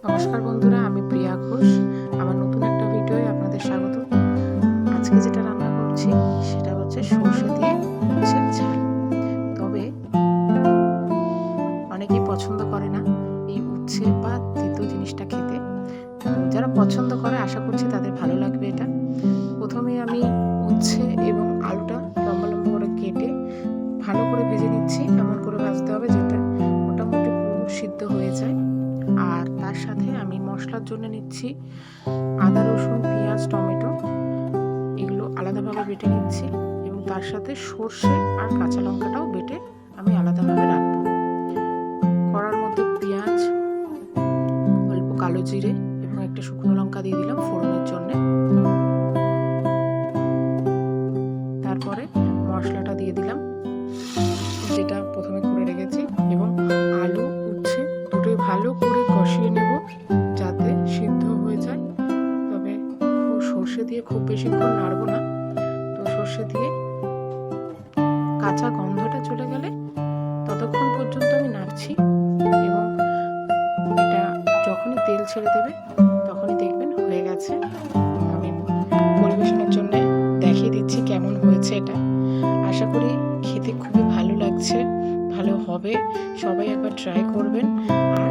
নমস্কার বন্ধুরা, আমি প্রিয়া ঘোষ। আমার নতুন একটা ভিডিওয় আপনাদের স্বাগত। আজকে যেটা রান্না করছি সেটা হচ্ছে সর্ষে দিয়ে উচ্ছের ঝাল। তবে অনেকেই পছন্দ করে না এই উচ্ছে বা তিতো জিনিসটা খেতে। যারা পছন্দ করে আশা করছি তাদের ভালো লাগবে এটা। প্রথমে আমি উচ্ছে এবং আলুটা লম্বা লম্বা করে কেটে ভালো করে ভেজে নিচ্ছি। এমন করে ভাজতে হবে যেটা মোটামুটি পুরো সিদ্ধ হয়ে যায়। আর তার সাথে আমি মশলার জন্য নিচ্ছি আদা, রসুন, পেঁয়াজ, টমেটো, এগুলো আলাদাভাবে বেটে নিচ্ছি এবং তার সাথে সর্ষে আর কাঁচা লঙ্কাটাও বেটে আমি আলাদাভাবে রাখবো। কড়ার মধ্যে পেঁয়াজ, অল্প কালো জিরে এবং একটা শুকনো লঙ্কা দিয়ে দিলাম ফোড়নের জন্য। তারপরে মশলাটা দিয়ে দিলাম যেটা প্রথমে করে রেখেছি এবং আলু উচ্ছে দুটোই ভালো করে কষিয়ে নেব যাতে সিদ্ধ হয়ে যায়। তবে সর্ষে দিয়ে খুব বেশিক্ষণ নাড়বো না, তো সর্ষে দিয়ে কাঁচা গন্ধটা চলে গেলে ততক্ষণ পর্যন্ত আমি নাড়ছি এবং এটা যখনই তেল ছেড়ে দেবে তখনই দেখবেন হয়ে গেছে। আমি পরিবেশনের জন্য দেখিয়ে দিচ্ছি কেমন হয়েছে এটা। আশা করি খেতে খুবই ভালো লাগছে, ভালো হবে। সবাই একবার ট্রাই করবেন। আর